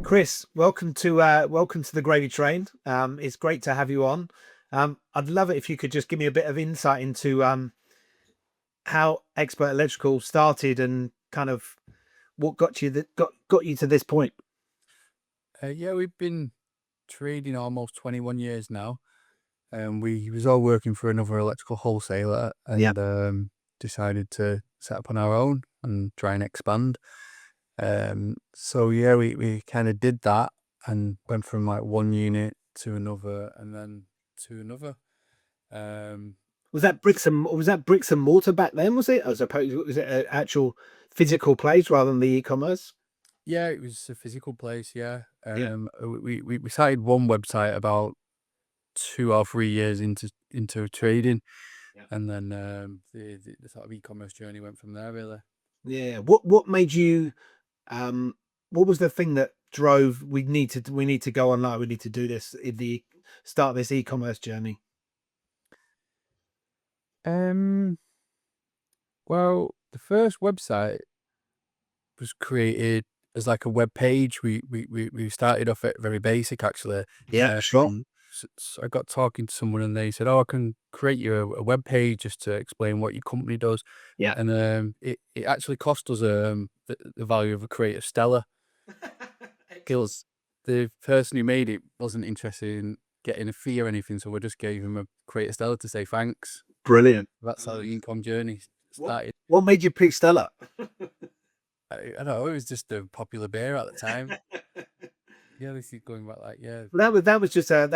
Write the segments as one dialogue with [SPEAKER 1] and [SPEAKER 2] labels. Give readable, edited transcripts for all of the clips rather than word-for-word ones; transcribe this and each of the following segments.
[SPEAKER 1] Chris, welcome to the Gravy Train. It's great to have you on. I'd love it if you could just give me a bit of insight into how Expert Electrical started and kind of what got you to this point.
[SPEAKER 2] Yeah, we've been trading almost 21 years now. We was all working for another electrical wholesaler
[SPEAKER 1] Yeah.
[SPEAKER 2] and decided to set up on our own and try and expand. So yeah, we kind of did that and went from like one unit to another and then to another. Um,
[SPEAKER 1] Was that bricks and mortar back then? Was it? As opposed, was it an actual physical place rather than the e-commerce?
[SPEAKER 2] yeah, it was a physical place. Yeah.
[SPEAKER 1] Yeah.
[SPEAKER 2] We started one website about 2 or 3 years into trading.
[SPEAKER 1] Yeah.
[SPEAKER 2] And then the sort of e-commerce journey went from there, really.
[SPEAKER 1] Yeah. What made you what was the thing that drove we need to go online, we need to do this in the start this e-commerce journey?
[SPEAKER 2] Um, well, the first website was created as like a web page. We started off at very basic, actually.
[SPEAKER 1] Yeah, sure.
[SPEAKER 2] So I got talking to someone and they said, "Oh, I can create you a web page just to explain what your company does."
[SPEAKER 1] Yeah.
[SPEAKER 2] And it actually cost us the value of a crate of Stella.
[SPEAKER 1] Excellent.
[SPEAKER 2] Because the person who made it wasn't interested in getting a fee or anything, so we just gave him a crate of Stella to say thanks.
[SPEAKER 1] Brilliant.
[SPEAKER 2] That's how the income journey
[SPEAKER 1] What
[SPEAKER 2] started.
[SPEAKER 1] what made you pick Stella?
[SPEAKER 2] I don't know, it was just a popular beer at the time. Yeah, this is going back like, yeah.
[SPEAKER 1] That was just a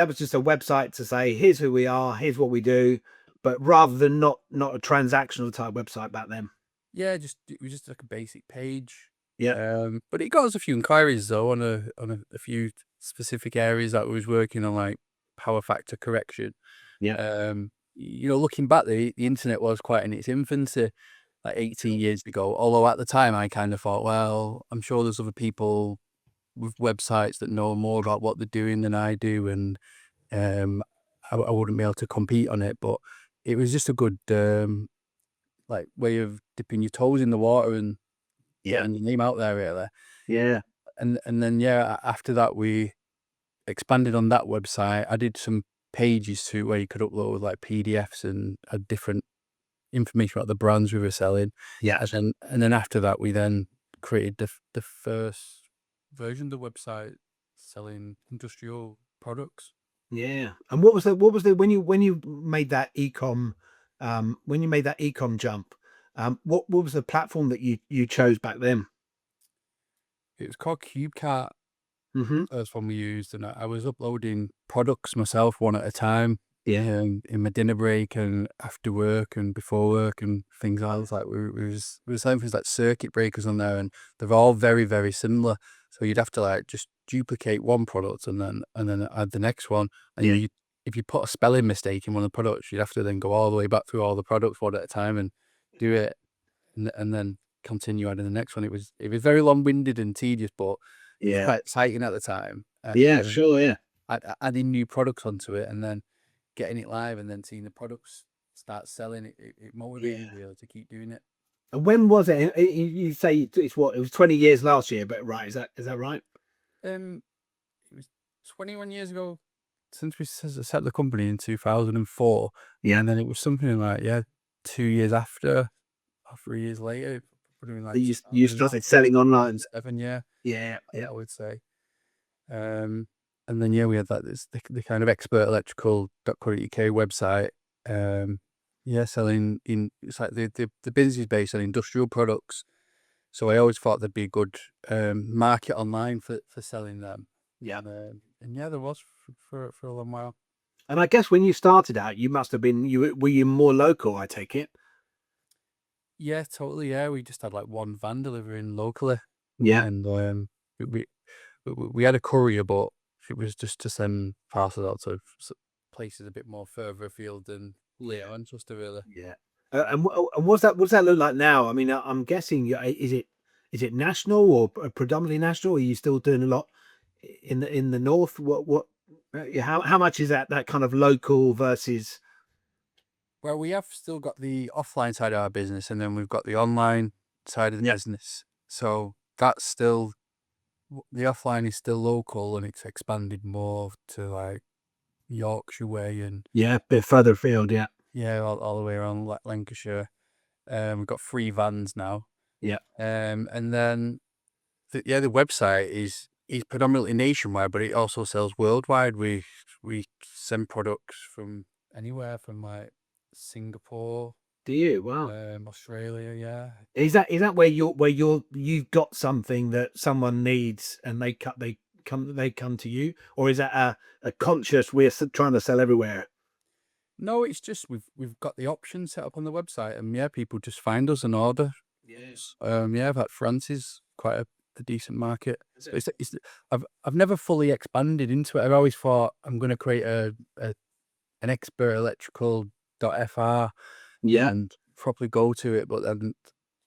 [SPEAKER 1] website to say here's who we are, here's what we do, but rather than not a transactional type website back then.
[SPEAKER 2] Yeah, it was just like a basic page.
[SPEAKER 1] Yeah.
[SPEAKER 2] But it got us a few inquiries though on a few specific areas that we was working on, like power factor correction.
[SPEAKER 1] Yeah.
[SPEAKER 2] Looking back, the internet was quite in its infancy, like 18 years ago. Although at the time, I kind of thought, well, I'm sure there's other people with websites that know more about what they're doing than I do, and I wouldn't be able to compete on it. But it was just a good like way of dipping your toes in the water and
[SPEAKER 1] Yeah.
[SPEAKER 2] getting your name out there, really.
[SPEAKER 1] Yeah.
[SPEAKER 2] And then yeah, after that we expanded on that website. I did some pages to where you could upload like PDFs and different information about the brands we were selling.
[SPEAKER 1] Yeah.
[SPEAKER 2] And then after that, we then created the first version of the website selling industrial products.
[SPEAKER 1] Yeah. And what was the when you made that ecom jump, what was the platform that you chose back then?
[SPEAKER 2] It was called CubeCart.
[SPEAKER 1] Hmm.
[SPEAKER 2] That's one we used, and I was uploading products myself one at a time.
[SPEAKER 1] Yeah.
[SPEAKER 2] In my dinner break and after work and before work and things else. Like we were selling things like circuit breakers on there, and they're all very, very similar. So you'd have to like just duplicate one product and then add the next one. And
[SPEAKER 1] Yeah.
[SPEAKER 2] if you put a spelling mistake in one of the products, you'd have to then go all the way back through all the products one at a time and do it, and then continue adding the next one. It was very long winded and tedious, but it was
[SPEAKER 1] Yeah.
[SPEAKER 2] quite exciting at the time.
[SPEAKER 1] Yeah. Sure. Yeah.
[SPEAKER 2] Adding new products onto it and then getting it live and then seeing the products start selling, it motivated
[SPEAKER 1] Yeah.
[SPEAKER 2] me really to keep doing it.
[SPEAKER 1] And when was it? You say it's what? It was 20 years last year, but right? Is that right?
[SPEAKER 2] Um, it was 21 years ago since we set the company in 2004,
[SPEAKER 1] Yeah.
[SPEAKER 2] and then it was something like 2 years after or 3 years later, probably
[SPEAKER 1] That
[SPEAKER 2] like
[SPEAKER 1] you started selling online.
[SPEAKER 2] 2007, yeah,
[SPEAKER 1] Yeah. Yeah.
[SPEAKER 2] I would say. Um, and then we had the kind of expertelectrical.co.uk website. Selling in it's like the business is based on industrial products. So I always thought there'd be a good market online for selling them.
[SPEAKER 1] Yeah.
[SPEAKER 2] And there was for a long while.
[SPEAKER 1] And I guess when you started out, you must have been were you more local, I take it?
[SPEAKER 2] Yeah, totally. Yeah, we just had like one van delivering locally,
[SPEAKER 1] Yeah.
[SPEAKER 2] and we, we we had a courier, but it was just to send parcels out to places a bit more further afield than
[SPEAKER 1] Yeah.
[SPEAKER 2] Manchester, really.
[SPEAKER 1] Yeah. And what's that look like now? I mean, I'm guessing is it national or predominantly national? Are you still doing a lot in the north? How much is that kind of local versus?
[SPEAKER 2] Well, we have still got the offline side of our business, and then we've got the online side of the
[SPEAKER 1] Yeah.
[SPEAKER 2] business. So that's still the offline is still local, and it's expanded more to like Yorkshire way and
[SPEAKER 1] Yeah, a bit further afield. Yeah.
[SPEAKER 2] yeah, all the way around Lancashire. We've got 3 vans now.
[SPEAKER 1] Yeah.
[SPEAKER 2] And then the website is predominantly nationwide, but it also sells worldwide. We send products from anywhere, from like Singapore,
[SPEAKER 1] Do you? Wow.
[SPEAKER 2] Australia. Yeah.
[SPEAKER 1] Is that where you've got something that someone needs and they come to you, or is that a conscious we're trying to sell everywhere?
[SPEAKER 2] No, it's just we've got the option set up on the website, and yeah, people just find us and order.
[SPEAKER 1] Yes.
[SPEAKER 2] Yeah, that France is quite a decent market.
[SPEAKER 1] Is
[SPEAKER 2] But
[SPEAKER 1] it?
[SPEAKER 2] I've never fully expanded into it. I've always thought I'm going to create an expert electrical.fr
[SPEAKER 1] Yeah.
[SPEAKER 2] and probably go to it, but then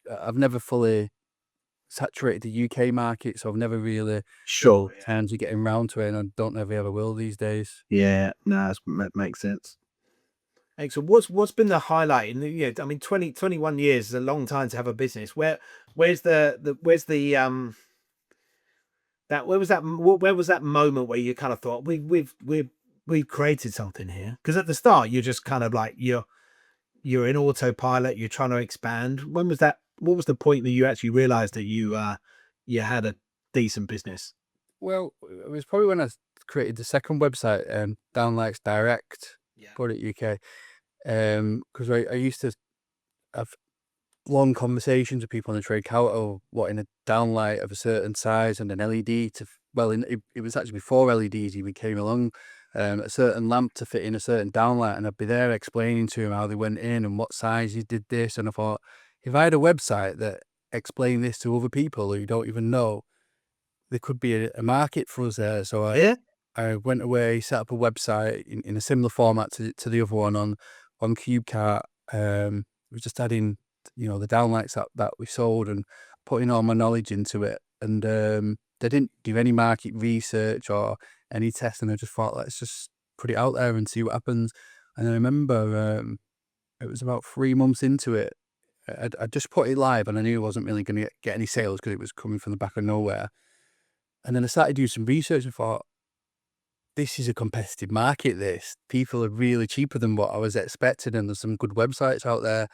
[SPEAKER 2] I've never fully saturated the UK market, so I've never really
[SPEAKER 1] Sure.
[SPEAKER 2] turned to getting round to it, and I don't know if I ever will these days.
[SPEAKER 1] Yeah. No, that makes sense. Excellent. What's been the highlight in the, yeah, I mean, 21 years is a long time to have a business. Where's where was that moment where you kind of thought we've created something here? Because at the start you're just kind of like you're in autopilot, you're trying to expand. When was that? What was the point that you actually realized that you had a decent business?
[SPEAKER 2] Well, it was probably when I created the second website, Downlights Direct,
[SPEAKER 1] Yeah.
[SPEAKER 2] UK. Because I used to have long conversations with people on the trade counter, wanting a downlight of a certain size and an LED it was actually before LEDs even came along, a certain lamp to fit in a certain downlight, and I'd be there explaining to him how they went in and what size you did this, and I thought, if I had a website that explained this to other people who you don't even know, there could be a market for us there. So
[SPEAKER 1] Yeah.
[SPEAKER 2] I went away, set up a website in a similar format to the other one on CubeCart. We was just adding, the downlights that we sold and putting all my knowledge into it. And they didn't do any market research or any testing. I just thought, let's just put it out there and see what happens. And I remember it was about 3 months into it. I just put it live, and I knew I wasn't really going to get any sales because it was coming from the back of nowhere. And then I started doing some research and thought, this is a competitive market. People are really cheaper than what I was expecting, and there's some good websites out there.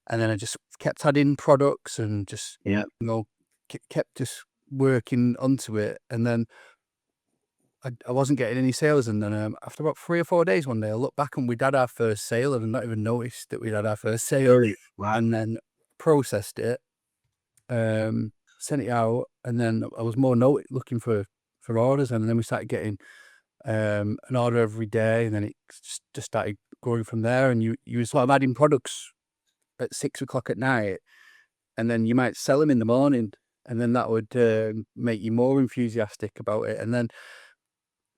[SPEAKER 2] And then I just kept adding products and just,
[SPEAKER 1] Yeah.
[SPEAKER 2] kept just working onto it. And then I wasn't getting any sales. And then after about 3 or 4 days, one day I looked back and we'd had our first sale, and I'd not even noticed that we'd had our first sale.
[SPEAKER 1] Really? Wow.
[SPEAKER 2] And then processed it, sent it out, and then I was more looking for orders, and then we started getting an order every day, and then it just started growing from there. And you were sort of adding products at 6 o'clock at night, and then you might sell them in the morning, and then that would make you more enthusiastic about it. And then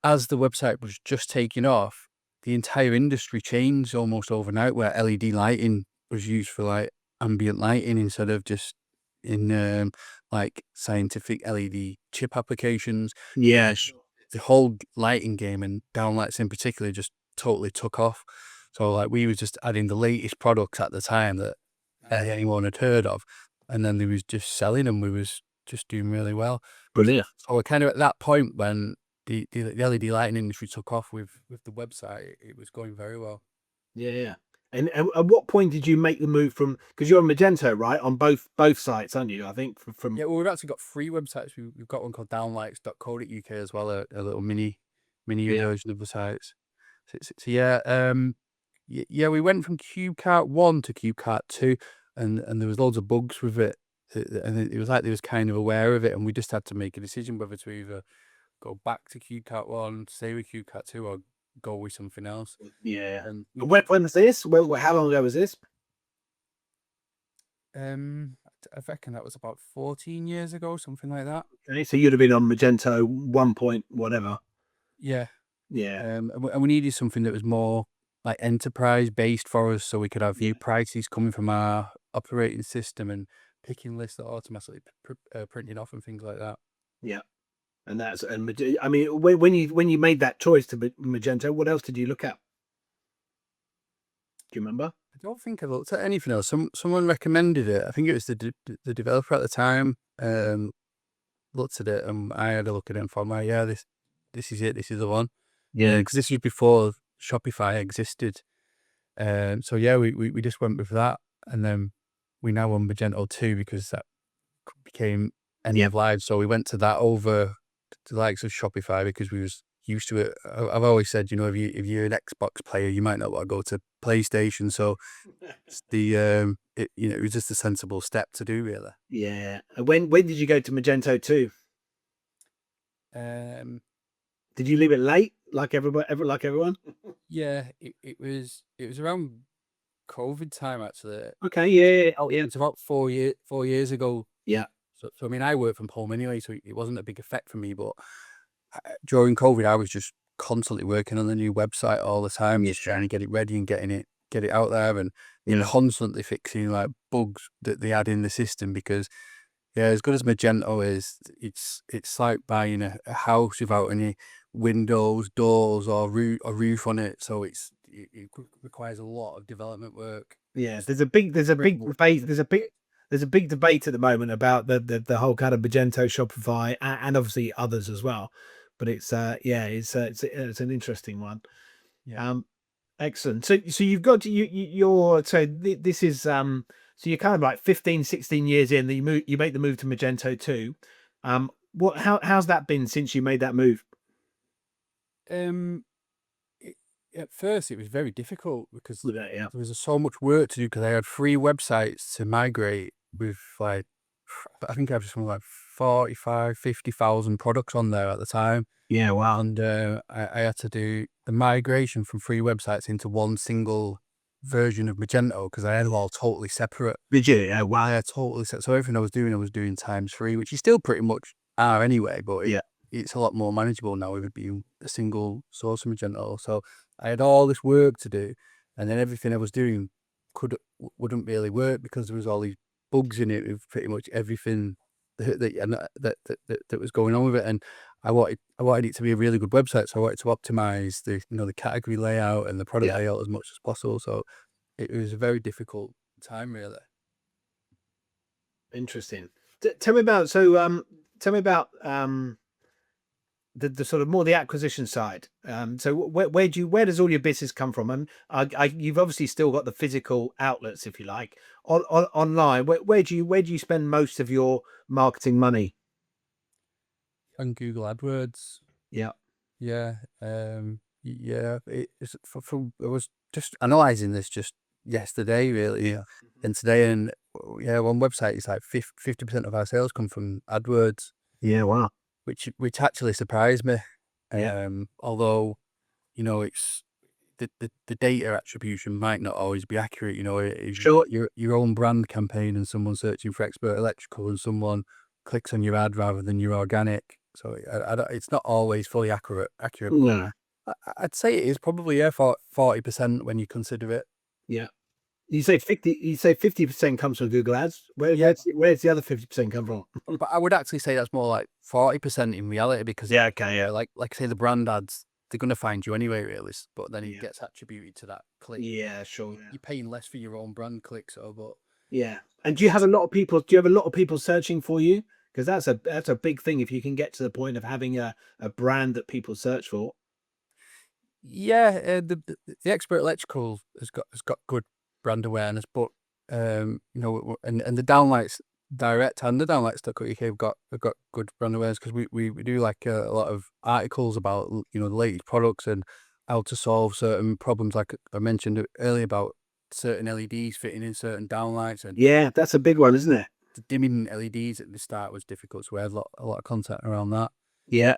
[SPEAKER 2] as the website was just taking off, the entire industry changed almost overnight, where LED lighting was used for like ambient lighting instead of just in like scientific LED chip applications.
[SPEAKER 1] Yeah. Sure.
[SPEAKER 2] The whole lighting game, and downlights in particular, just totally took off. So like we was just adding the latest products at the time that anyone had heard of, and then they was just selling them. We was just doing really well.
[SPEAKER 1] Brilliant.
[SPEAKER 2] So we're kind of at that point when the LED lighting industry took off with the website. It was going very well.
[SPEAKER 1] Yeah. Yeah. And at what point did you make the move from, because you're on Magento, right? On both sites, aren't you? I think from
[SPEAKER 2] Yeah, well, we've actually got 3 websites. We've got one called downlights.co.uk as well, a little mini
[SPEAKER 1] Yeah.
[SPEAKER 2] version of the sites. So yeah, yeah, we went from CubeCart 1 to CubeCart 2, and there was loads of bugs with it, and it was like they was kind of aware of it, and we just had to make a decision whether to either go back to CubeCart 1, stay with CubeCart 2, or go with something else.
[SPEAKER 1] Yeah.
[SPEAKER 2] And
[SPEAKER 1] When was this? Well, how long ago was this?
[SPEAKER 2] I reckon that was about 14 years ago, something like that.
[SPEAKER 1] Okay, so you'd have been on Magento 1 point whatever.
[SPEAKER 2] Yeah.
[SPEAKER 1] Yeah.
[SPEAKER 2] And we needed something that was more like enterprise based for us, so we could have view prices coming from our operating system and picking lists that automatically printing off and things like that.
[SPEAKER 1] Yeah. And I mean, when you made that choice to Magento, what else did you look at? Do you remember?
[SPEAKER 2] I don't think I looked at anything else. Someone recommended it. I think it was the developer at the time. looked at it and I had a look at it and thought, well, yeah, this is it. This is the one.
[SPEAKER 1] Yeah.
[SPEAKER 2] Because this was before Shopify existed. So yeah, we just went with that, and then we now on Magento 2 because that became end of life. So we went to that over the likes of Shopify because we was used to it. I've always said, you know, if you're an Xbox player, you might not want to go to PlayStation. So it's it was just a sensible step to do, really.
[SPEAKER 1] Yeah. When did you go to Magento 2? Did you leave it late, like everyone?
[SPEAKER 2] Yeah, it was around COVID time, actually.
[SPEAKER 1] Okay. Yeah. Oh, yeah.
[SPEAKER 2] It's about 4 years ago.
[SPEAKER 1] Yeah.
[SPEAKER 2] So I mean, I work from home anyway, so it wasn't a big effect for me. But during COVID, I was just constantly working on the new website all the time, just trying to get it ready and get it out there, and constantly fixing like bugs that they had in the system. Because as good as Magento is, it's like buying a house without any windows, doors, or roof on it. So it requires a lot of development work.
[SPEAKER 1] Yeah, there's a big debate. There's a big debate at the moment about the whole kind of Magento, Shopify, and obviously others as well. But it's it's an interesting one.
[SPEAKER 2] Yeah.
[SPEAKER 1] Excellent. So you've got this is so you're kind of like 15, 16 years in that you make the move to Magento 2. How's that been since you made that move?
[SPEAKER 2] At first, it was very difficult because
[SPEAKER 1] Yeah.
[SPEAKER 2] there was so much work to do because I had 3 websites to migrate with like, I think I have something like 45, 50,000 products on there at the time.
[SPEAKER 1] Yeah. Wow.
[SPEAKER 2] And I had to do the migration from 3 websites into one single version of Magento because I had them all totally separate.
[SPEAKER 1] Did you? Yeah. Wow.
[SPEAKER 2] Yeah, totally separate. So everything I was doing ×3, which you still pretty much are anyway, but it's a lot more manageable now with it being a single source of Magento. So I had all this work to do, and then everything I was doing wouldn't really work because there was all these bugs in it with pretty much everything that was going on with it. And I wanted it to be a really good website, so I wanted to optimize the category layout and the product layout as much as possible. So it was a very difficult time, really.
[SPEAKER 1] Interesting. Tell me about the sort of more the acquisition side. So where does all your business come from? And you've obviously still got the physical outlets, if you like, online. Where do you spend most of your marketing money?
[SPEAKER 2] On Google AdWords.
[SPEAKER 1] Yeah.
[SPEAKER 2] Yeah. It's I was just analyzing this just yesterday, really.
[SPEAKER 1] Yeah.
[SPEAKER 2] And today, and one website is like 50% of our sales come from AdWords.
[SPEAKER 1] Yeah. Wow.
[SPEAKER 2] Which actually surprised me.
[SPEAKER 1] Yeah.
[SPEAKER 2] Although, it's the data attribution might not always be accurate. If
[SPEAKER 1] Sure.
[SPEAKER 2] your own brand campaign and someone searching for expert electrical and someone clicks on your ad rather than your organic, so it's not always fully accurate.
[SPEAKER 1] No.
[SPEAKER 2] I'd say it is probably 40% when you consider it.
[SPEAKER 1] Yeah. You say 50. You say 50% comes from Google Ads. Where's the other 50% come from?
[SPEAKER 2] But I would actually say that's more like 40% in reality because like say the brand ads, they're going to find you anyway, really. But then it gets attributed to that click.
[SPEAKER 1] Yeah, sure.
[SPEAKER 2] You're paying less for your own brand clicks, but
[SPEAKER 1] yeah. And do you have a lot of people? Do you have a lot of people searching for you? Because that's a big thing. If you can get to the point of having a brand that people search for.
[SPEAKER 2] Yeah, the expert electrical has got good brand awareness, but and the Downlights Direct and the Downlights.co.uk have got good brand awareness because we do like a lot of articles about the latest products and how to solve certain problems, like I mentioned earlier about certain LEDs fitting in certain downlights. And
[SPEAKER 1] yeah, that's a big one, isn't it?
[SPEAKER 2] the dimming LEDs at the start was difficult, so we had a lot of content around that.
[SPEAKER 1] Yeah.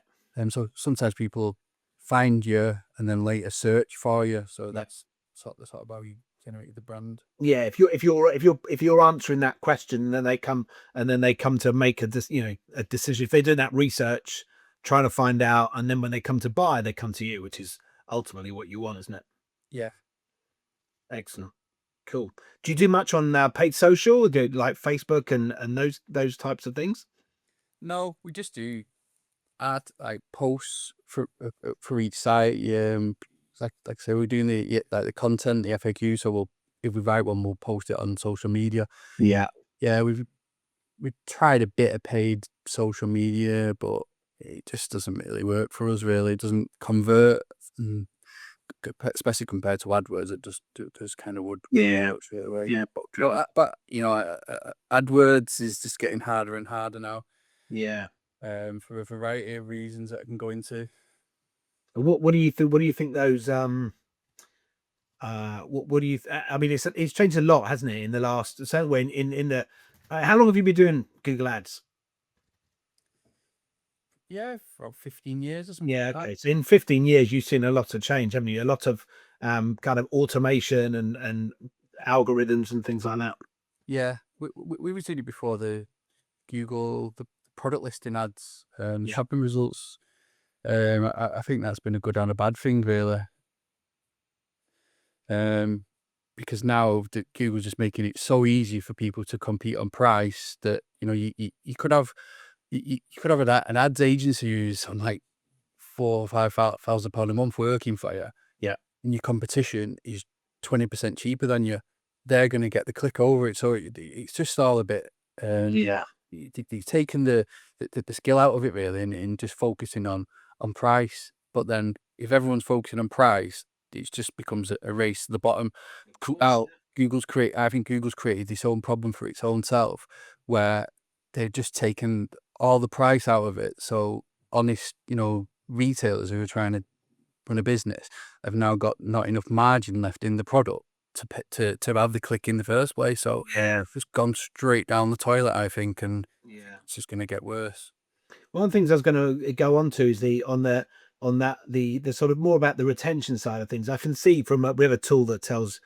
[SPEAKER 2] So sometimes people find you and then later search for you, so that's sort of how you generate the brand.
[SPEAKER 1] Yeah, if you're answering that question, then they come to make a decision. If they're doing that research, trying to find out, and then when they come to buy, they come to you, which is ultimately what you want, isn't it?
[SPEAKER 2] Yeah.
[SPEAKER 1] Excellent. Cool. Do you do much on paid social, like Facebook and those types of things?
[SPEAKER 2] No, we just do art, like posts for each site. Like I say, we're doing the content, the FAQ. So if we write one, we'll post it on social media.
[SPEAKER 1] Yeah.
[SPEAKER 2] Yeah, we've we tried a bit of paid social media, but it just doesn't really work for us. Really, it doesn't convert, and especially compared to AdWords. It just kind of would
[SPEAKER 1] Yeah.
[SPEAKER 2] work straight away.
[SPEAKER 1] Yeah.
[SPEAKER 2] But AdWords is just getting harder and harder now.
[SPEAKER 1] Yeah.
[SPEAKER 2] For a variety of reasons that I can go into.
[SPEAKER 1] What do you think? What do you think those what do you? I mean, it's changed a lot, hasn't it? In the last, certainly in the. How long have you been doing Google Ads?
[SPEAKER 2] Yeah, for about 15 years or something
[SPEAKER 1] Yeah,
[SPEAKER 2] like that.
[SPEAKER 1] okay. So in 15 years, you've seen a lot of change, haven't you? A lot of kind of automation and algorithms and things like that.
[SPEAKER 2] Yeah, we were doing it before the Google, the product listing ads,
[SPEAKER 1] Yeah.
[SPEAKER 2] shopping results. I think that's been a good and a bad thing, really. Because now Google's just making it so easy for people to compete on price that you could have an ads agency who's on like £4,000 or £5,000 a month working for you.
[SPEAKER 1] Yeah.
[SPEAKER 2] And your competition is 20% cheaper than you. They're going to get the click over it. So it's just all a bit.
[SPEAKER 1] Yeah.
[SPEAKER 2] They've taken the skill out of it really, and just focusing on price. But then if everyone's focusing on price, it just becomes a race to the bottom. Now I think Google's created its own problem for its own self, where they've just taken all the price out of it. So honest, retailers who are trying to run a business have now got not enough margin left in the product to have the click in the first place. So
[SPEAKER 1] Yeah.
[SPEAKER 2] it's just gone straight down the toilet, I think, and
[SPEAKER 1] Yeah.
[SPEAKER 2] it's just going to get worse.
[SPEAKER 1] One of the things I was going to go on to is the sort of more about the retention side of things. I can see from we have a tool that tells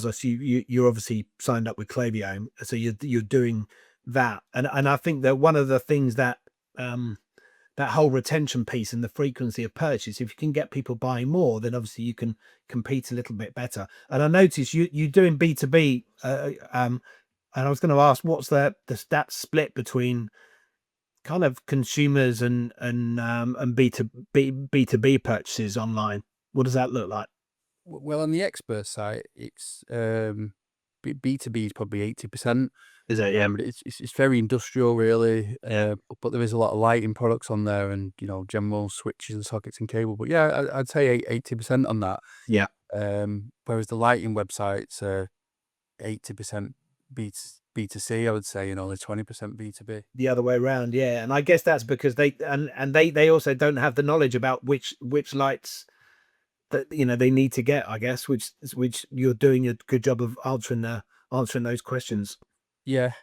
[SPEAKER 1] us you're obviously signed up with Klaviyo, so you're doing that, and I think that one of the things that that whole retention piece and the frequency of purchase, if you can get people buying more, then obviously you can compete a little bit better. And I noticed you doing B2B, and I was going to ask, what's the stat split between kind of consumers and B2B purchases online? What does that look like?
[SPEAKER 2] Well, on the expert side, it's B2B is probably 80%.
[SPEAKER 1] Is it? Yeah.
[SPEAKER 2] But it's very industrial, really. But there is a lot of lighting products on there, and general switches and sockets and cable. But yeah, I'd say 80% on that.
[SPEAKER 1] Yeah.
[SPEAKER 2] Whereas the lighting websites are 80% B2C, I would say, and only 20% B2B.
[SPEAKER 1] The other way around, yeah. And I guess that's because they also don't have the knowledge about which lights that they need to get, I guess, which you're doing a good job of answering those questions.
[SPEAKER 2] Yeah,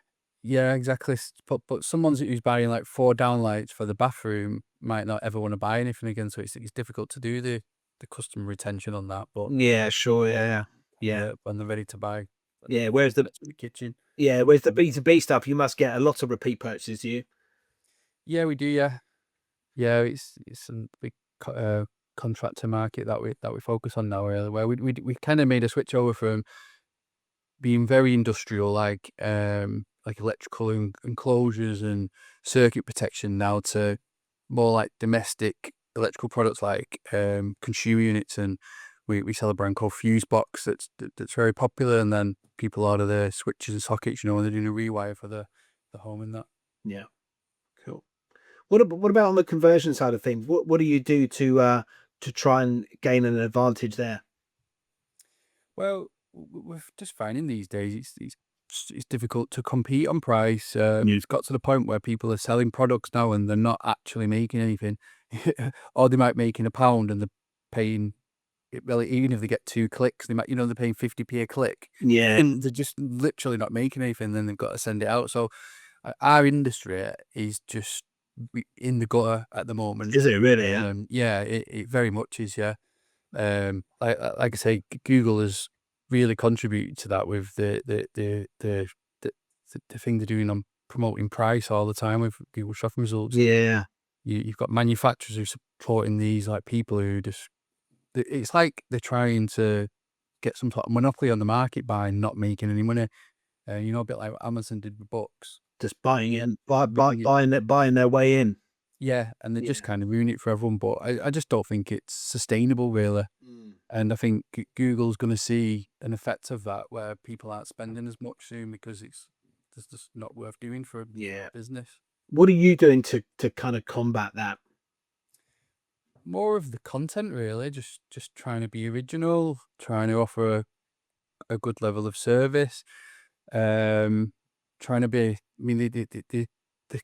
[SPEAKER 2] yeah, exactly. But someone who's buying like 4 downlights for the bathroom might not ever want to buy anything again. So it's difficult to do the customer retention on that. But
[SPEAKER 1] Yeah, sure. Yeah, yeah,
[SPEAKER 2] when they're ready to buy,
[SPEAKER 1] yeah. Whereas the
[SPEAKER 2] kitchen.
[SPEAKER 1] B2B stuff, you must get a lot of repeat purchases. Do you?
[SPEAKER 2] Yeah, we do. Yeah, yeah. It's a big contractor market that we focus on now. Really, where we kind of made a switch over from being very industrial, like electrical enclosures and circuit protection, now to more like domestic electrical products, like consumer units. And we sell a brand called Fusebox that's very popular, and then people order their switches and sockets, when they're doing a rewire for the home and that.
[SPEAKER 1] Yeah, cool. What about on the conversion side of things? What do you do to try and gain an advantage there?
[SPEAKER 2] Well, we're just finding these days it's difficult to compete on price.
[SPEAKER 1] Yeah.
[SPEAKER 2] It's got to the point where people are selling products now and they're not actually making anything, or they might make in £1 and they're paying. Well, even if they get 2 clicks, they might, they're paying 50p a click,
[SPEAKER 1] Yeah.
[SPEAKER 2] and they're just literally not making anything. Then they've got to send it out. So our industry is just in the gutter at the moment.
[SPEAKER 1] Is it really? Yeah.
[SPEAKER 2] Yeah, it very much is. Yeah. Like I say, Google has really contributed to that with the thing they're doing on promoting price all the time with Google shopping results.
[SPEAKER 1] Yeah.
[SPEAKER 2] You've got manufacturers who are supporting these, like people who just, it's like they're trying to get some sort of monopoly on the market by not making any money. A bit like what Amazon did with books.
[SPEAKER 1] Just buying in, buying their way in.
[SPEAKER 2] Yeah, and they just kind of ruin it for everyone. But I just don't think it's sustainable, really. And I think Google's going to see an effect of that, where people aren't spending as much soon because it's It's just not worth doing for a
[SPEAKER 1] Yeah.
[SPEAKER 2] business.
[SPEAKER 1] What are you doing to kind of combat that?
[SPEAKER 2] More of the content, really. Just trying to be original, trying to offer a good level of service. Trying to be. I mean, the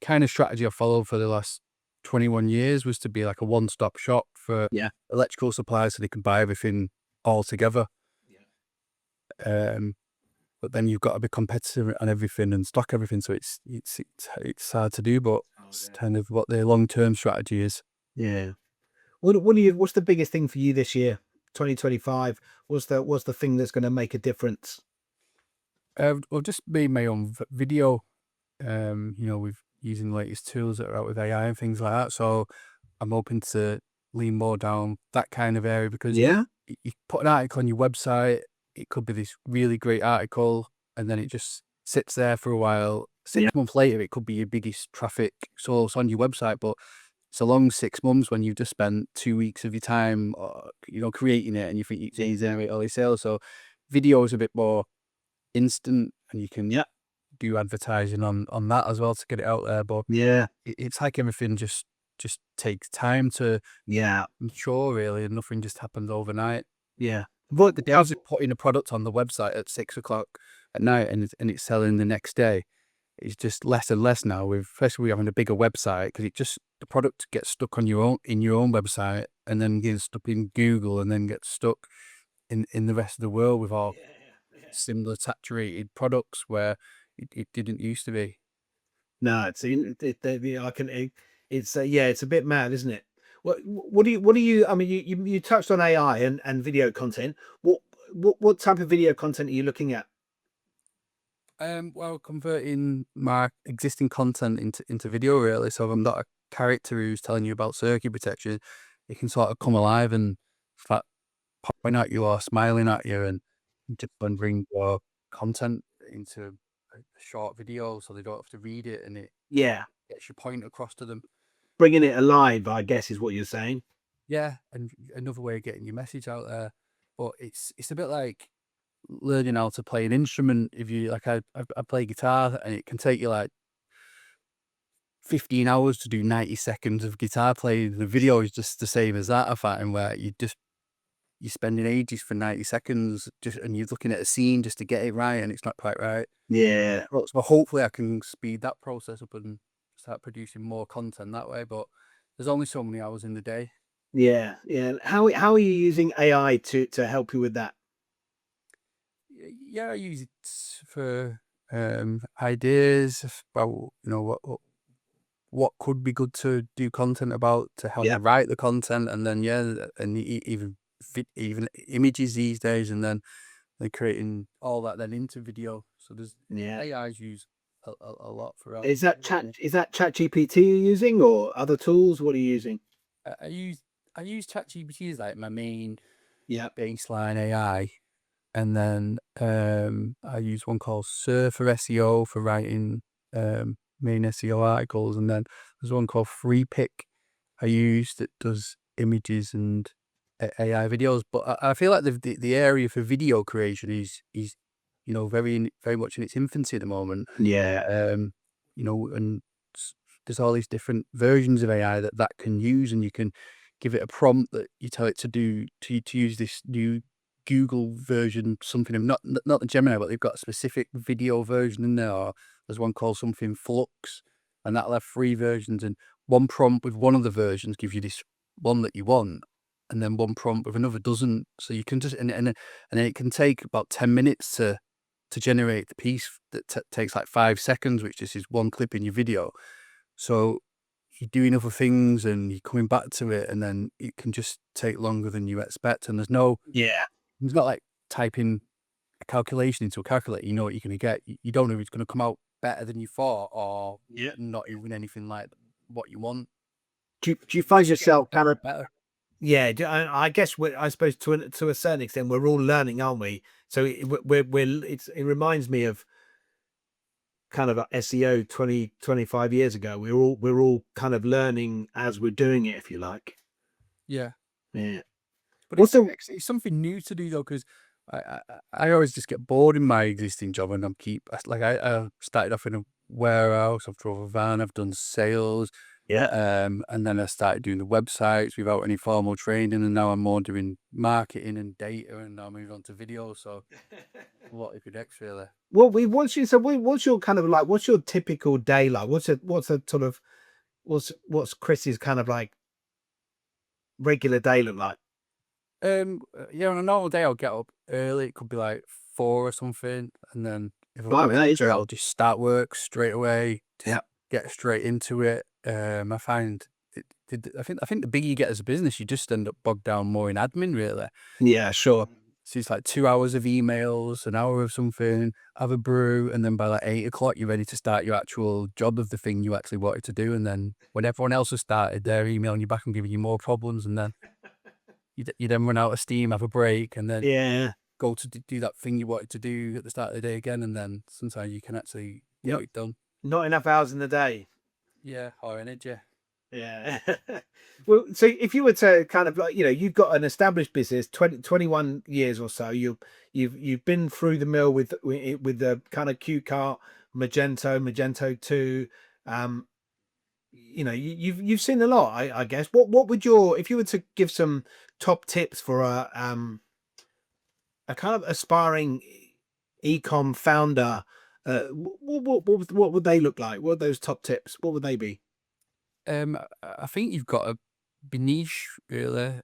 [SPEAKER 2] kind of strategy I followed for the last 21 years was to be like a one-stop shop for
[SPEAKER 1] Yeah.
[SPEAKER 2] electrical supplies, so they can buy everything all together. But then you've got to be competitive on everything and stock everything, so it's hard to do, but it's kind of what the long-term strategy is.
[SPEAKER 1] Yeah. What's the biggest thing for you this year, 2025? What's the thing that's going to make a difference?
[SPEAKER 2] I've just made my own video, with using the latest tools that are out with AI and things like that. So I'm hoping to lean more down that kind of area, because
[SPEAKER 1] Yeah.
[SPEAKER 2] you put an article on your website, it could be this really great article, and then it just sits there for a while. Six
[SPEAKER 1] Yeah.
[SPEAKER 2] months later, it could be your biggest traffic source on your website, but it's a long 6 months when you've just spent 2 weeks of your time, creating it, and you think you can generate all these sales. So video is a bit more instant, and you can
[SPEAKER 1] Yeah.
[SPEAKER 2] do advertising on that as well to get it out there. But
[SPEAKER 1] Yeah.
[SPEAKER 2] it's like everything just takes time to
[SPEAKER 1] Yeah.
[SPEAKER 2] mature, really, and nothing just happens overnight.
[SPEAKER 1] Yeah.
[SPEAKER 2] The days of putting a product on the website at 6 o'clock at night and it's selling the next day, it's just less and less now. Especially having a bigger website, because the product gets stuck in your own website, and then gets stuck in Google, and then gets stuck in the rest of the world with all similar saturated products where it didn't used to be.
[SPEAKER 1] No, I can. It's yeah, it's a bit mad, isn't it? What do you? I mean, you touched on AI and video content. What type of video content are you looking at?
[SPEAKER 2] Well, converting my existing content into video, really. So if I'm not a character who's telling you about circuit protection, it can sort of come alive and start popping at you or smiling at you, and bring your content into a short video, so they don't have to read it, and it
[SPEAKER 1] Yeah,
[SPEAKER 2] gets your point across to them.
[SPEAKER 1] bringing it alive, I guess, is what you're saying.
[SPEAKER 2] Yeah, and another way of getting your message out there. But it's a bit like learning how to play an instrument. If you like, I play guitar, and it can take you like 15 hours to do 90 seconds of guitar playing. The video is just the same as that, I find, where you're spending ages for 90 seconds and you're looking at a scene just to get it right, and it's not quite right.
[SPEAKER 1] Yeah,
[SPEAKER 2] So hopefully I can speed that process up and start producing more content that way. But there's only so many hours in the day.
[SPEAKER 1] yeah, yeah. How are you using AI to help you with that?
[SPEAKER 2] Yeah, I use it for ideas about what could be good to do content about, to help me
[SPEAKER 1] Yeah,
[SPEAKER 2] write the content, and then and even images these days, and then they're creating all that then into video. So there's
[SPEAKER 1] yeah.
[SPEAKER 2] AI's used a lot for that.
[SPEAKER 1] Is that Chat GPT you're using or other tools? What are you using?
[SPEAKER 2] I use ChatGPT as like my main
[SPEAKER 1] Yeah,
[SPEAKER 2] baseline AI, and then I use one called Surfer SEO for writing main SEO articles, and then there's one called Free Pick I use that does images and AI videos. But I feel like the area for video creation is very much in its infancy at the moment.
[SPEAKER 1] yeah,
[SPEAKER 2] And there's all these different versions of AI that can use, and you can give it a prompt that you tell it to do to use this new Google version, something of not the Gemini, but they've got a specific video version in there. Or there's one called something Flux, and that'll have 3 versions, and one prompt with one of the versions gives you this one that you want, and then one prompt with another doesn't. So you can just and then it can take about 10 minutes to generate the piece that takes like 5 seconds, which just is one clip in your video. So you're doing other things and you're coming back to it, and then it can just take longer than you expect. And
[SPEAKER 1] yeah,
[SPEAKER 2] it's not like typing a calculation into a calculator. You know what you're going to get. You don't know if it's going to come out better than you thought, or
[SPEAKER 1] yeah.
[SPEAKER 2] not even anything like what you want.
[SPEAKER 1] Do you find
[SPEAKER 2] Just getting
[SPEAKER 1] yourself kind of
[SPEAKER 2] better.
[SPEAKER 1] yeah? I guess I suppose to a certain extent we're all learning, aren't we? So it reminds me of kind of SEO 20-25 years ago. We're all kind of learning as we're doing it, if you like.
[SPEAKER 2] Yeah.
[SPEAKER 1] Yeah.
[SPEAKER 2] But
[SPEAKER 1] What's the
[SPEAKER 2] it's something new to do, though, because I always just get bored in my existing job, and I started off in a warehouse. I've drove a van. I've done sales.
[SPEAKER 1] Yeah.
[SPEAKER 2] And then I started doing the websites without any formal training, and now I'm more doing marketing and data, and now I'm moving on to video. So what if you next really?
[SPEAKER 1] Well, what's your kind of like, what's your typical day like? What's a sort of, what's Chris's kind of like regular day look like?
[SPEAKER 2] Yeah, on a normal day I'll get up early. It could be like 4 or something, and then if I've got
[SPEAKER 1] Blimey, that is
[SPEAKER 2] extra,
[SPEAKER 1] early.
[SPEAKER 2] I'll just start work straight away.
[SPEAKER 1] Yeah.
[SPEAKER 2] Get straight into it. I find I think the bigger you get as a business, you just end up bogged down more in admin, really.
[SPEAKER 1] Yeah, sure.
[SPEAKER 2] So it's like 2 hours of emails, an hour of something, have a brew, and then by like 8 o'clock, you're ready to start your actual job of the thing you actually wanted to do. And then when everyone else has started, they're emailing you back and giving you more problems, and then you then run out of steam, have a break, and then
[SPEAKER 1] Yeah.
[SPEAKER 2] go to do that thing you wanted to do at the start of the day again, and then sometimes you can actually get it done.
[SPEAKER 1] Not enough hours in the day.
[SPEAKER 2] Yeah, or energy.
[SPEAKER 1] Yeah. Well, so if you were to kind of like, you've got an established business, 21 years or so, you've been through the mill with the kind of CubeCart, Magento 2. You've seen a lot, I guess. What would if you were to give some top tips for a kind of aspiring ecom founder, what would they look like? What are those top tips? What would they be?
[SPEAKER 2] I think you've got to be niche, really.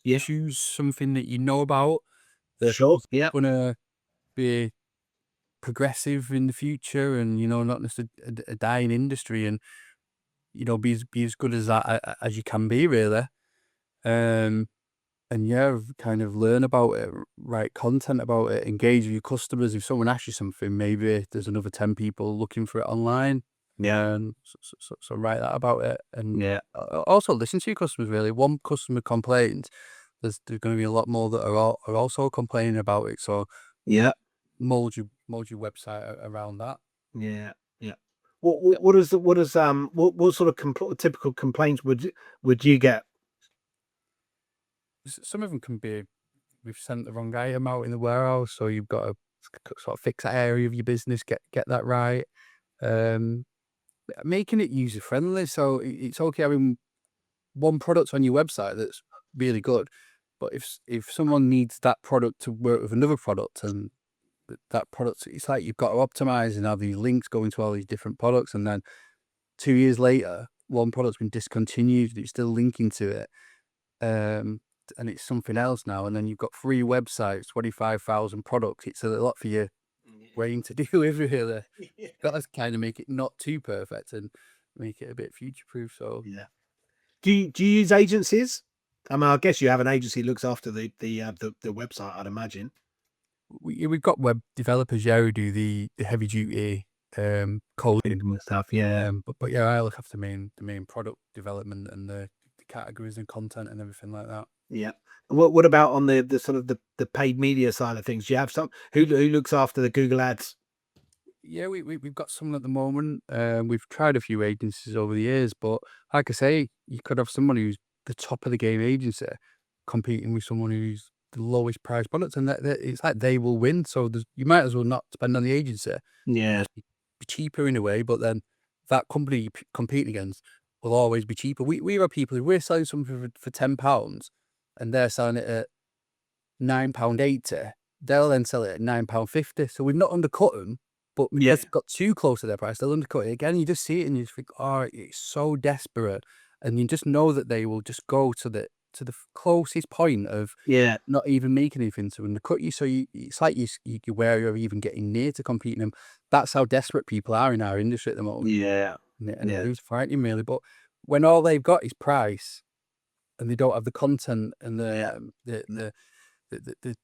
[SPEAKER 1] Yeah,
[SPEAKER 2] Choose something that you know about, that
[SPEAKER 1] sure.
[SPEAKER 2] is
[SPEAKER 1] Yeah.
[SPEAKER 2] gonna be progressive in the future, and not just a dying industry, and be as good as that as you can be, really. Um, and yeah, kind of learn about it, write content about it, engage with your customers. If someone asks you something, maybe there's another 10 people looking for it online.
[SPEAKER 1] Yeah.
[SPEAKER 2] And so write that about it, and
[SPEAKER 1] Yeah.
[SPEAKER 2] also listen to your customers. Really, one customer complains, there's going to be a lot more that are also complaining about it. So
[SPEAKER 1] Yeah.
[SPEAKER 2] mold your website around that.
[SPEAKER 1] Yeah. Yeah.
[SPEAKER 2] Yep.
[SPEAKER 1] What sort of typical complaints would you get?
[SPEAKER 2] Some of them can be, we've sent the wrong item out in the warehouse, so you've got to sort of fix that area of your business, get that right. Um, Making it user friendly, so it's okay having one product on your website that's really good, but if someone needs that product to work with another product, and that product, it's like you've got to optimize and have these links going to all these different products, and then 2 years later, one product's been discontinued, it's still linking to it, and it's something else now, and then you've got 3 websites, 25,000 products. It's a lot for your brain to deal with, really. Got to kind of make it not too perfect and make it a bit future proof. So
[SPEAKER 1] Yeah. Do you use agencies? I mean, I guess you have an agency that looks after the website, I'd imagine.
[SPEAKER 2] we've got web developers, yeah, who do the heavy duty coding.
[SPEAKER 1] And stuff. Yeah.
[SPEAKER 2] But yeah, I look after the main product development and the categories and content and everything like that.
[SPEAKER 1] Yeah. What about on the sort of the paid media side of things? Do you have some who looks after the Google ads?
[SPEAKER 2] Yeah, we've got someone at the moment. We've tried a few agencies over the years, but like I say, you could have someone who's the top of the game agency competing with someone who's the lowest price product, and it's like they will win. So you might as well not spend on the agency.
[SPEAKER 1] Yeah.
[SPEAKER 2] Be cheaper in a way, but then that company you competing against will always be cheaper. We are people, if we're selling something for £10 and they're selling it at £9.80, they'll then sell it at £9.50. So we've not undercut them, but
[SPEAKER 1] Yeah.
[SPEAKER 2] because it got too close to their price, they'll undercut it again. You just see it and you just think, oh, it's so desperate. And you just know that they will just go to the closest point of
[SPEAKER 1] Yeah.
[SPEAKER 2] not even making anything to undercut you. So it's like you're wary of even getting near to competing them. That's how desperate people are in our industry at the moment.
[SPEAKER 1] Yeah.
[SPEAKER 2] And
[SPEAKER 1] Yeah.
[SPEAKER 2] who's fighting really? But when all they've got is price, and they don't have the content and the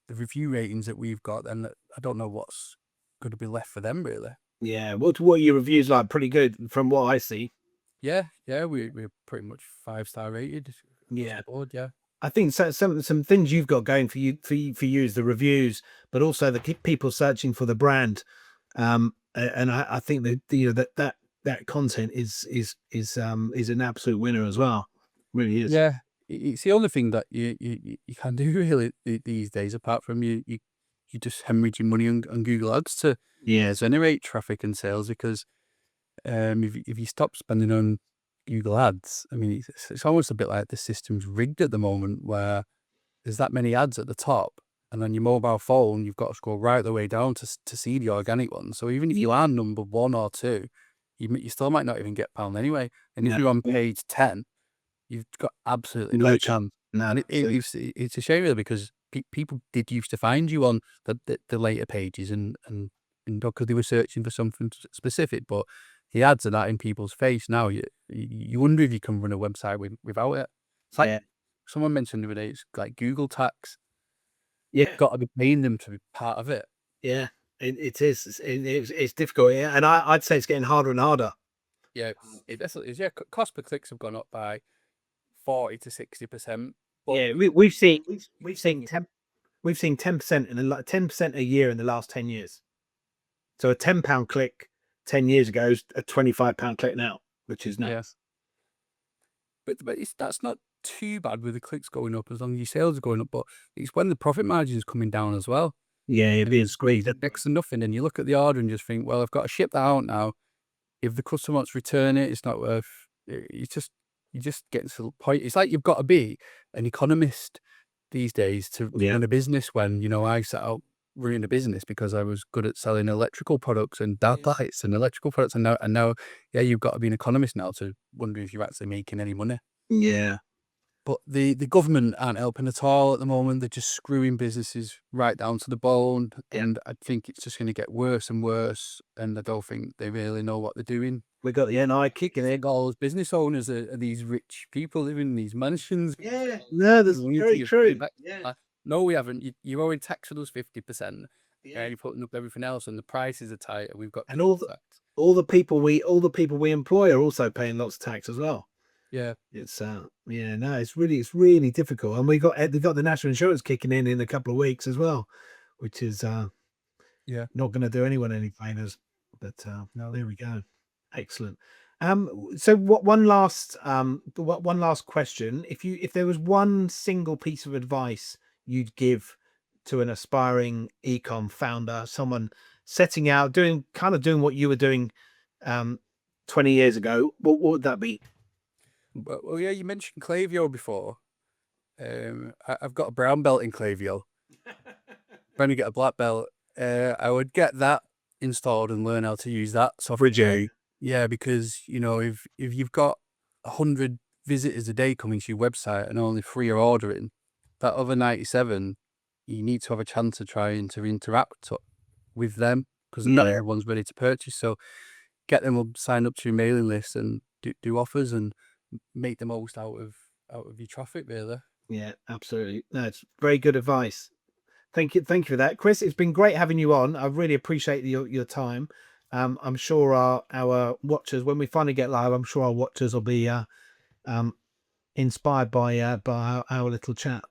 [SPEAKER 2] review ratings that we've got, then I don't know what's going to be left for them, really.
[SPEAKER 1] Yeah. What are your reviews like? Pretty good from what I see.
[SPEAKER 2] Yeah, we're pretty much 5-star rated across
[SPEAKER 1] Yeah.
[SPEAKER 2] the board. Yeah,
[SPEAKER 1] I think some things you've got going for you is the reviews, but also the people searching for the brand. And I think that that content is an absolute winner as well. Really is.
[SPEAKER 2] yeah. It's the only thing that you can do really these days, apart from you you're just hemorrhaging money on Google Ads to generate traffic and sales, because if you stop spending on Google Ads, I mean, it's almost a bit like the system's rigged at the moment, where there's that many ads at the top, and on your mobile phone, you've got to scroll right the way down to see the organic ones. So even if you are number 1 or 2, you still might not even get found anyway. And if you're on page 10, you've got absolutely no chance. And it's a shame, really, because people did used to find you on the later pages, and because they were searching for something specific. But the ads are that in people's face now. You wonder if you can run a website without it. It's like someone mentioned the other day, it's like Google tax.
[SPEAKER 1] Yeah,
[SPEAKER 2] Got to be paying them to be part of it.
[SPEAKER 1] yeah, it is. It's difficult, yeah, and I'd say it's getting harder and harder.
[SPEAKER 2] Yeah, it definitely is. Yeah, cost per clicks have gone up by 40 to 60%.
[SPEAKER 1] Yeah, we've seen 10% in 10% a year in the last 10 years. So a £10 click 10 years ago is a £25 click now, which is nuts.
[SPEAKER 2] Yes. But that's not too bad with the clicks going up, as long as your sales are going up. But it's when the profit margin is coming down as well.
[SPEAKER 1] Yeah, it is squeezed.
[SPEAKER 2] Next to nothing, and you look at the order and just think, well, I've got to ship that out now. If the customer wants to return it, it's not worth. You just get to the point. It's like you've got to be an economist these days to run a business. When I set out running a business because I was good at selling electrical products and downlights and electrical products, and now, you've got to be an economist now to wonder if you're actually making any money.
[SPEAKER 1] Yeah.
[SPEAKER 2] But the government aren't helping at all at the moment. They're just screwing businesses right down to the bone. And I think it's just going to get worse and worse. And I don't think they really know what they're doing.
[SPEAKER 1] We got the NI kicking it.
[SPEAKER 2] All those business owners are these rich people living in these mansions.
[SPEAKER 1] Yeah, no, that's very true. Yeah.
[SPEAKER 2] No, we haven't. You're owing tax on us 50%. Yeah, you're putting up everything else, and the prices are tight. And we've got
[SPEAKER 1] all the people we employ are also paying lots of tax as well.
[SPEAKER 2] Yeah,
[SPEAKER 1] it's it's really difficult, and they've got the national insurance kicking in a couple of weeks as well, which is not going to do anyone any favors. But no, there we go. Excellent. So one last question: if there was one single piece of advice you'd give to an aspiring ecom founder, someone setting out doing what you were doing 20 years ago, what would that be?
[SPEAKER 2] Well, yeah, you mentioned Klaviyo before. I've got a brown belt in Klaviyo. Trying to get a black belt. I would get that installed and learn how to use that software. Yeah, because if you've got 100 visitors a day coming to your website and only 3 are ordering, that other 97, you need to have a chance to try and to interact with them, because not everyone's ready to purchase. So get them signed up to your mailing list and do offers and make the most out of your traffic, really.
[SPEAKER 1] Yeah, absolutely. No, it's very good advice. Thank you for that, Chris. It's been great having you on. I really appreciate your time. I'm sure our watchers, when we finally get live, I'm sure our watchers will be inspired by our little chat.